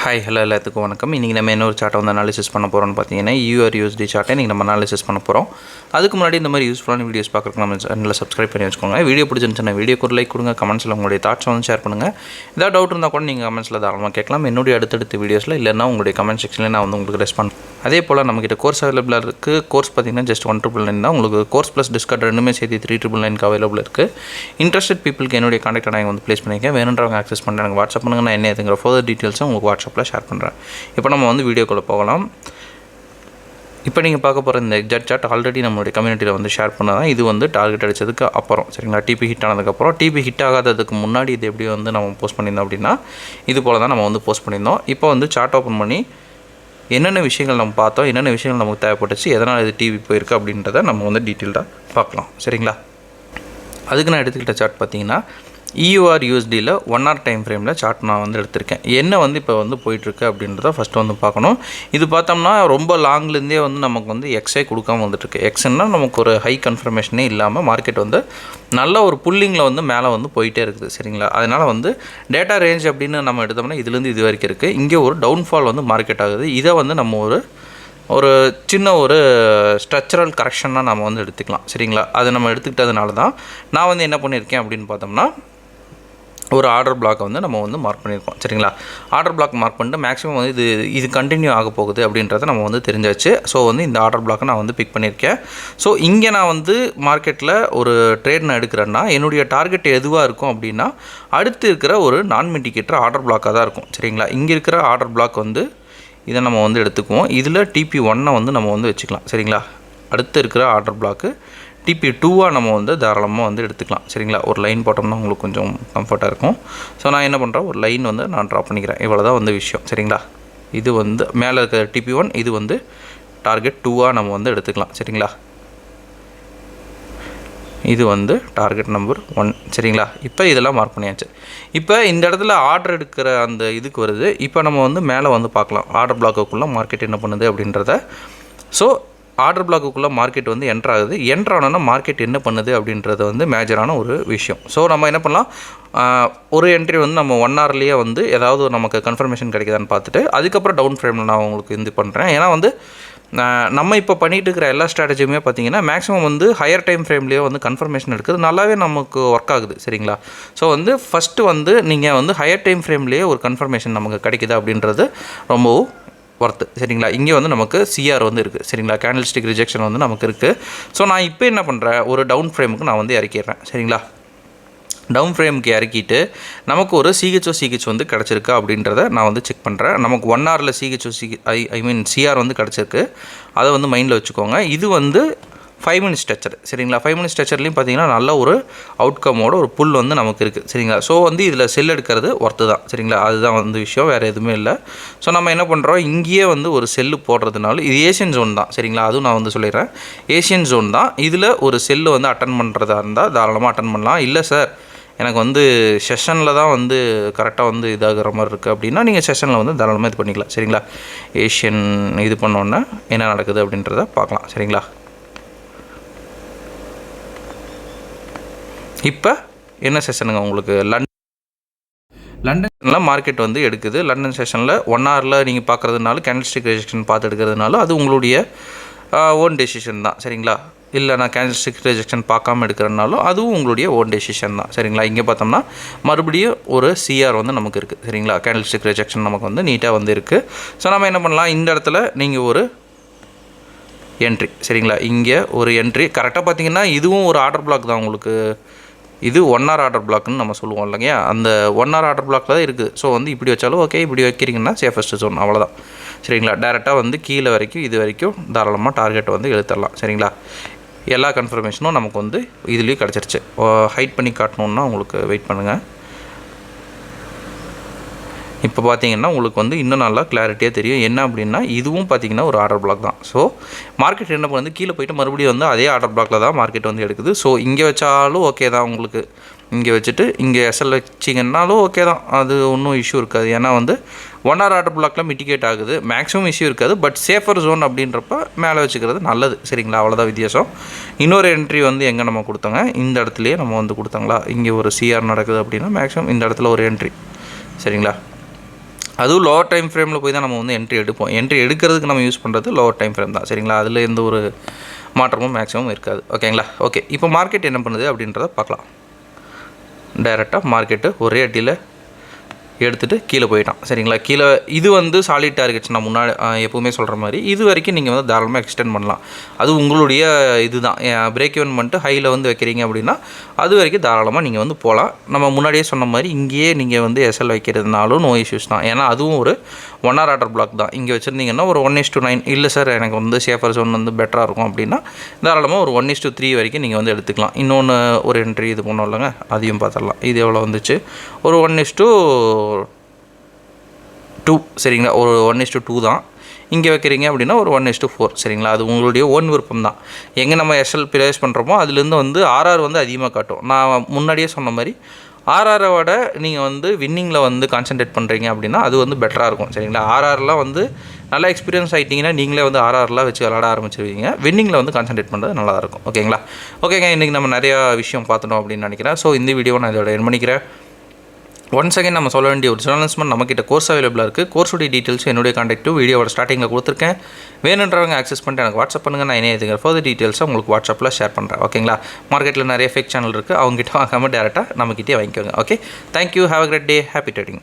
Hi hello எல்லாத்துக்கும் வணக்கம். இன்றைக்கி நம்ம என்ன ஒரு சார்ட்டை வந்து அனாலிசிஸ் பண்ண போகிறோம்னு பார்த்தீங்கன்னா URUSD சார்ட்டை இன்றைக்கி நம்ம அனாலிசிஸ் பண்ண போகிறோம். அதுக்கு முன்னாடி இந்த மாதிரி யூஸ்ஃபுல்லான வீடியோஸ் பார்க்குறதுக்கு நம்ம சேனலில் சப்ஸ்கிரைப் பண்ணி வச்சுக்கோங்க. வீடியோ பிடிச்சிருந்துச்சுன்னா வீடியோக்கு ஒரு லைக் கொடுங்க, கமெண்ட்ஸில் உங்களுடைய தாட்ஸ் வந்து ஷேர் பண்ணுங்கள். ஏதாவது டவுட் இருந்தால் கூட நீங்கள் கமெண்ட்ஸில் தாராளமாக கேட்கலாம். என்னுடைய அடுத்தடுத்த வீடியோஸில் இல்லைன்னா உங்களுடைய கமெண்ட் செக்ஷனில் நான் வந்து உங்களுக்கு ரெஸ்பாண்ட். அதே போல் நம்மகிட்ட கோர்ஸ் அவைலபிளாக இருக்குது. கோர்ஸ் பார்த்தீங்கன்னா ஜஸ்ட் 1,999 தான். உங்களுக்கு கோர்ஸ் ப்ளஸ் டிஸ்கவுண்ட் ரெண்டுமே சேர்த்து 3,999 அவைலபிள் இருக்குது. இன்ட்ரெஸ்டட் பீப்புளுக்கு என்னுடைய கான்டாக்ட் நான் வந்து ப்ளேஸ் பண்ணியிருக்கேன். வேணுன்றவங்க ஆக்சஸ் பண்ணுறேன். எனக்கு வாட்ஸ்அப் பண்ணுங்கள். நான் என்ன எதுங்கிற ஃபர்தர் டீட்டெயில்ஸும் உங்களுக்கு வாட்ஸ்அப்பில் ஷேர் பண்ணுறேன். இப்போ நம்ம வந்து வீடியோக்குள்ளே போகலாம். இப்போ நீங்கள் பார்க்க போகிற இந்த எக்ஸாக்ட் சார்ட் ஆல்ரெடி நம்மளுடைய கம்யூனிட்டியில் வந்து ஷேர் பண்ணதான். இது வந்து டார்கெட் அடித்ததுக்கு அப்புறம் சரிங்களா, டிபி ஹிட் ஆனதுக்கப்புறம். டிபி ஹிட் ஆகாததுக்கு முன்னாடி இது எப்படி வந்து நம்ம போஸ்ட் பண்ணியிருந்தோம் அப்படின்னா இது போல் தான் நம்ம வந்து போஸ்ட் பண்ணியிருந்தோம். இப்போ வந்து சார்ட் ஓப்பன் பண்ணி என்னென்ன விஷயங்கள் நம்ம பார்த்தோம், என்னென்ன விஷயங்கள் நமக்கு தேவைப்பட்டுச்சு, எதனால் இது டிவி போயிருக்கு அப்படின்றத நம்ம வந்து டீட்டெயில்டாக பார்க்கலாம் சரிங்களா. அதுக்கு நான் எடுத்துக்கிட்ட சார்ட் பார்த்தீங்கன்னா EURUSDயில் 1 hour டைம் ஃப்ரேமில் சார்ட் நான் வந்து எடுத்திருக்கேன். என்ன வந்து இப்போ வந்து போயிட்டுருக்கு அப்படின்றத ஃபஸ்ட்டு வந்து பார்க்கணும். இது பார்த்தோம்னா ரொம்ப லாங்லேருந்தே வந்து நமக்கு வந்து எக்ஸே கொடுக்காமல் வந்துட்டுருக்கு. எக்ஸ்னால் நமக்கு ஒரு ஹை கன்ஃபர்மேஷனே இல்லாமல் மார்க்கெட் வந்து நல்ல ஒரு புல்லிங்கில் வந்து மேலே வந்து போயிட்டே இருக்குது சரிங்களா. அதனால் வந்து டேட்டா ரேஞ்ச் அப்படின்னு நம்ம எடுத்தோம்னா இதுலேருந்து இது வரைக்கும் இருக்குது. இங்கே ஒரு டவுன்ஃபால் வந்து மார்க்கெட் ஆகுது. இதை வந்து நம்ம ஒரு சின்ன ஒரு ஸ்ட்ரக்சரல் கரெக்ஷனாக நம்ம வந்து எடுத்துக்கலாம் சரிங்களா. அது நம்ம எடுத்துக்கிட்டதுனால தான் நான் வந்து என்ன பண்ணியிருக்கேன் அப்படின்னு பார்த்தோம்னா ஒரு ஆர்டர் பிளாக் வந்து நம்ம வந்து மார்க் பண்ணியிருக்கோம் சரிங்களா. ஆர்டர் பிளாக் மார்க் பண்ணிட்டு மேக்ஸிமம் வந்து இது கண்டினியூ ஆக போகுது அப்படின்றத நம்ம வந்து தெரிஞ்சாச்சு. ஸோ வந்து இந்த ஆர்டர் பிளாக்கை நான் வந்து பிக் பண்ணியிருக்கேன். ஸோ இங்கே நான் வந்து மார்க்கெட்டில் ஒரு ட்ரேட் நான் எடுக்கிறேன்னா என்னுடைய டார்கெட் எதுவாக இருக்கும் அப்படின்னா அடுத்து இருக்கிற ஒரு நான் மிண்டிகேட்டர் ஆர்டர் பிளாக்காக தான் இருக்கும் சரிங்களா. இங்கே இருக்கிற ஆர்டர் பிளாக் வந்து இதை நம்ம வந்து எடுத்துக்குவோம். இதில் TP1 வந்து நம்ம வந்து வச்சுக்கலாம் சரிங்களா. அடுத்து இருக்கிற ஆர்டர் பிளாக்கு TP2 நம்ம வந்து தாராளமாக வந்து எடுத்துக்கலாம் சரிங்களா. ஒரு லைன் போட்டோம்னா உங்களுக்கு கொஞ்சம் கம்ஃபர்ட்டாக இருக்கும். ஸோ நான் என்ன பண்ணுறேன், ஒரு லைன் வந்து நான் ட்ரா பண்ணிக்கிறேன். இவ்வளோ தான் வந்து விஷயம் சரிங்களா. இது வந்து மேலே இருக்கிற TP1, இது வந்து டார்கெட் 2 நம்ம வந்து எடுத்துக்கலாம் சரிங்களா. இது வந்து டார்கெட் நம்பர் 1 சரிங்களா. இப்போ இதெல்லாம் மார்க் பண்ணியாச்சு. இப்போ இந்த இடத்துல ஆர்டர் எடுக்கிற அந்த இதுக்கு வருது. இப்போ நம்ம வந்து மேலே வந்து பார்க்கலாம் ஆர்டர் பிளாக்குக்குள்ளே மார்க்கெட் என்ன பண்ணுது அப்படின்றத. ஸோ ஆர்டர் பிளாக்குக்குள்ளே மார்க்கெட் வந்து என்ட்ரு ஆகுது. என்ட்ரு ஆனோன்னா மார்க்கெட் என்ன பண்ணுது அப்படின்றது வந்து மேஜரான ஒரு விஷயம். ஸோ நம்ம என்ன பண்ணலாம், ஒரு என்ட்ரி வந்து நம்ம 1 hourலேயே வந்து ஏதாவது நமக்கு கன்ஃபர்மேஷன் கிடைக்குதான்னு பார்த்துட்டு அதுக்கப்புறம் டவுன் ஃப்ரேமில் நான் உங்களுக்கு இது பண்ணுறேன். ஏன்னா வந்து நம்ம இப்போ பண்ணிகிட்டு இருக்கிற எல்லா ஸ்ட்ராட்டஜியுமே பார்த்தீங்கன்னா மேக்ஸிமம் வந்து ஹையர் டைம் ஃப்ரேம்லேயே வந்து கன்ஃபர்மேஷன் எடுக்கிறது நல்லாவே நமக்கு ஒர்க் ஆகுது சரிங்களா. ஸோ வந்து ஃபஸ்ட்டு வந்து நீங்கள் வந்து ஹையர் டைம் ஃப்ரேம்லேயே ஒரு கன்ஃபர்மேஷன் நமக்கு கிடைக்குது அப்படின்றது ரொம்பவும் ஒர்த்து சரிங்களா. இங்கே வந்து நமக்கு CR வந்து இருக்குது சரிங்களா, கேண்டில்ஸ்டிக் ரிஜெக்ஷன் வந்து நமக்கு இருக்குது. ஸோ நான் இப்போ என்ன பண்ணுறேன், ஒரு டவுன் ஃப்ரேமுக்கு நான் வந்து இறக்கிடுறேன் சரிங்களா. டவுன் ஃப்ரேமுக்கு இறக்கிட்டு நமக்கு ஒரு CH வந்து கிடச்சிருக்கா அப்படின்றத நான் வந்து செக் பண்ணுறேன். நமக்கு 1 hourல CR வந்து கிடச்சிருக்கு. அதை வந்து மைண்டில் வச்சுக்கோங்க. இது வந்து 5 minute ஸ்ட்ரக்சர் சரிங்களா. 5 minute ஸ்ட்ரக்சர்லையும் பார்த்தீங்கன்னா நல்ல ஒரு அவுட்கமோட ஒரு புல் வந்து நமக்கு இருக்குது சரிங்களா. ஸோ வந்து இதில் செல் எடுக்கிறது ஒர்த்து தான் சரிங்களா. அதுதான் வந்து விஷயம், வேறு எதுவுமே இல்லை. ஸோ நம்ம என்ன பண்ணுறோம், இங்கேயே வந்து ஒரு செல்லு போடுறதுனால இது ஏஷியன் ஜோன் தான் சரிங்களா. அதுவும் நான் வந்து சொல்லிடுறேன், ஏஷியன் ஜோன் தான். இதில் ஒரு செல்லு வந்து அட்டன் பண்ணுறதா இருந்தால் தாராளமாக அட்டன் பண்ணலாம். இல்லை சார் எனக்கு வந்து செஷனில் தான் வந்து கரெக்டாக வந்து இதாகிற மாதிரி இருக்குது அப்படின்னா நீங்கள் செஷனில் வந்து தாராளமாக இது பண்ணிக்கலாம் சரிங்களா. ஏஷியன் இது பண்ணோன்னே என்ன நடக்குது அப்படின்றத பார்க்கலாம் சரிங்களா. இப்போ என்ன செஷனுங்க உங்களுக்கு லண்டனில் மார்க்கெட் வந்து எடுக்குது. லண்டன் செஷனில் 1 hourல நீங்கள் பார்க்குறதுனால கேண்டில்ஸ்டிக் ரிஜெக்ஷன் பார்த்து எடுக்கிறதுனால அது உங்களுடைய ஓன் டெசிஷன் தான் சரிங்களா. இல்லை நான் கேண்டில்ஸ்டிக் ரிஜெக்ஷன் பார்க்காம எடுக்கிறதுனாலும் அதுவும் உங்களுடைய ஓன் டெசிஷன் தான் சரிங்களா. இங்கே பார்த்தோம்னா மறுபடியும் ஒரு CR வந்து நமக்கு இருக்குது சரிங்களா. கேண்டில்ஸ்டிக் ரிஜெக்ஷன் நமக்கு வந்து நீட்டாக வந்து இருக்குது. ஸோ நம்ம என்ன பண்ணலாம், இந்த இடத்துல நீங்கள் ஒரு என்ட்ரி சரிங்களா. இங்கே ஒரு என்ட்ரி கரெக்டாக பார்த்தீங்கன்னா இதுவும் ஒரு ஆர்டர் பிளாக் தான் உங்களுக்கு. இது 1 hour ஆர்டர் பிளாக்னு நம்ம சொல்லுவோம் இல்லைங்க, அந்த 1 hour ஆர்டர் பிளாக்கில் தான் இருக்குது. ஸோ வந்து இப்படி வச்சாலும் ஓகே, இப்படி வைக்கிறீங்கன்னா சேஃபஸ்ட் ஜோன் அவ்வளோதான் சரிங்களா. டேரெக்டாக வந்து கீழே வரைக்கும் இது வரைக்கும் தாராளமாக டார்கெட் வந்து எழுத்தரலாம் சரிங்களா. எல்லா கன்ஃபர்மேஷனும் நமக்கு வந்து இதுலேயும் கிடச்சிருச்சு. ஹைட் பண்ணி காட்டணுன்னா உங்களுக்கு வெயிட் பண்ணுங்கள். இப்போ பார்த்தீங்கன்னா உங்களுக்கு வந்து இன்னும் நல்லா கிளாரிட்டியாக தெரியும். என்ன அப்படின்னா இதுவும் பார்த்தீங்கன்னா ஒரு ஆர்டர் பிளாக் தான். ஸோ மார்க்கெட் என்ன பண்ணுது, கீழே போய்ட்டு மறுபடியும் வந்து அதே ஆர்டர் பிளாக்கில் தான் மார்க்கெட் வந்து எடுக்குது. ஸோ இங்கே வச்சாலும் ஓகே தான் உங்களுக்கு. இங்கே வச்சுட்டு இங்கே SL வச்சிங்கன்னாலும் ஓகே தான், அது ஒன்றும் இஷ்யூ இருக்காது. ஏன்னா வந்து 1 hour ஆர்டர் பிளாக்கில் மிட்டிகேட் ஆகுது, மேக்ஸிமம் இஷ்யூ இருக்காது. பட் சேஃபர் ஜோன் அப்படின்றப்ப மேலே வச்சுக்கிறது நல்லது சரிங்களா. அவ்வளோதான் வித்தியாசம். இன்னொரு என்ட்ரி வந்து எங்கே நம்ம கொடுத்தோங்க, இந்த இடத்துலையே நம்ம வந்து கொடுத்தாங்களா. இங்கே ஒரு CR நடக்குது அப்படின்னா மேக்ஸிமம் இந்த இடத்துல ஒரு என்ட்ரி சரிங்களா. அதுவும் லோவர் டைம் ஃப்ரேமில் போய் தான் நம்ம வந்து என்ட்ரி எடுப்போம். என்ட்ரி எடுக்கிறதுக்கு நம்ம யூஸ் பண்ணுறது லோவர் டைம் ஃப்ரேம் தான். சரிங்களா, அதில் எந்த ஒரு மாற்றமும் மேக்ஸிமம் இருக்காது. ஓகேங்களா. ஓகே, இப்போ மார்க்கெட் என்ன பண்ணுது அப்படின்றத பார்க்கலாம். டைரெக்டாக மார்க்கெட்டு ஒரே அடியில் எடுத்துகிட்டு கீழே போயிட்டான். சரிங்களா, கீழே இது வந்து சாலிட் டார்கெட்ஸ். நான் முன்னாடி எப்போவுமே சொல்கிற மாதிரி இது வரைக்கும் நீங்கள் வந்து தாராளமாக எக்ஸ்டெண்ட் பண்ணலாம். அது உங்களுடைய இது தான். பிரேக் ஈவன் பண்ணிட்டு ஹையில் வந்து வைக்கிறீங்க அப்படின்னா அது வரைக்கும் தாராளமாக நீங்கள் வந்து போகலாம். நம்ம முன்னாடியே சொன்ன மாதிரி இங்கேயே நீங்கள் வந்து எஸ்எல் வைக்கிறதுனாலும் நோ இஷ்யூஸ் தான். ஏன்னா அதுவும் ஒரு 1 hour ஆர்டர் பிளாக் தான். இங்கே வச்சுருந்தீங்கன்னா ஒரு 1:9 இல்லை சார் எனக்கு வந்து சேஃபர் ஜோன் வந்து பெட்டராக இருக்கும் அப்படின்னா தாராளமாக ஒரு 1:3 வரைக்கும் நீங்கள் வந்து எடுத்துக்கலாம். இன்னொன்று ஒரு என்ட்ரி இது பண்ணோம் இல்லைங்க, அதையும் பார்த்துடலாம். இது எவ்வளோ வந்துச்சு, ஒரு 1:2. சரிங்களா, ஒரு 1:2 தான். இங்கே வைக்கிறீங்க அப்படின்னா ஒரு 1:4. சரிங்களா, அது உங்களுடைய ஓன் விருப்பம் தான். எங்கே நம்ம எஸ்எல் ப்ளேஸ் பண்ணுறோமோ அதுலேருந்து வந்து ஆர்ஆர் வந்து அதிகமாக காட்டும். நான் முன்னாடியே சொன்ன மாதிரி ஆர்ஆரை விட நீங்கள் வந்து வின்னிங்கில் வந்து கான்சன்ட்ரேட் பண்ணுறீங்க அப்படின்னா அது வந்து பெட்டராக இருக்கும். சரிங்களா, ஆர்ஆர்லாம் வந்து நல்லா எக்ஸ்பீரியன்ஸ் ஆகிட்டிங்கன்னா நீங்களே வந்து ஆர்ஆர்லாம் வச்சு விளாட ஆரம்பிச்சிருவீங்க. வின்னிங்கில் வந்து கான்சன்ட்ரேட் பண்ணுறது நல்லா இருக்கும். ஓகேங்களா. ஓகேங்க, இன்றைக்கி நம்ம நிறையா விஷயம் பார்த்துட்டோம் அப்படின்னு நினைக்கிறேன். ஸோ இந்த வீடியோவை நான் இதோட என் பண்ணிக்கிறேன். ஒன்ஸ் அகைன் நம்ம சொல்ல வேண்டிய ஒரு அனௌன்ஸ்மெண்ட், நம்மக்கிட்ட கோர்ஸ் அவைலபிளாக இருக்குது. கோர்ஸுடைய டீட்டெயில்ஸ் என்னுடைய கான்டாக்ட் வீடியோவோட ஸ்டார்டிங்கில் கொடுத்துருக்கேன். வேணுன்றவங்க ஆக்சஸ் பண்ணிட்டு எனக்கு வாட்ஸ்அப் பண்ணுங்கள். நான் என்ன ஃபர்தர் டீட்டெயில்ஸை உங்களுக்கு வாட்ஸ்அப்பில் ஷேர் பண்ணுறேன். ஓகேங்களா. மார்க்கெட்டில் நிறைய ஃபேக் சேனல் இருக்குது, அவங்ககிட்ட வாங்காமல் டேரெக்டாக நம்மக்கிட்டே வாங்கிக்கோங்க. Okay, thank you, have a great day, happy trading.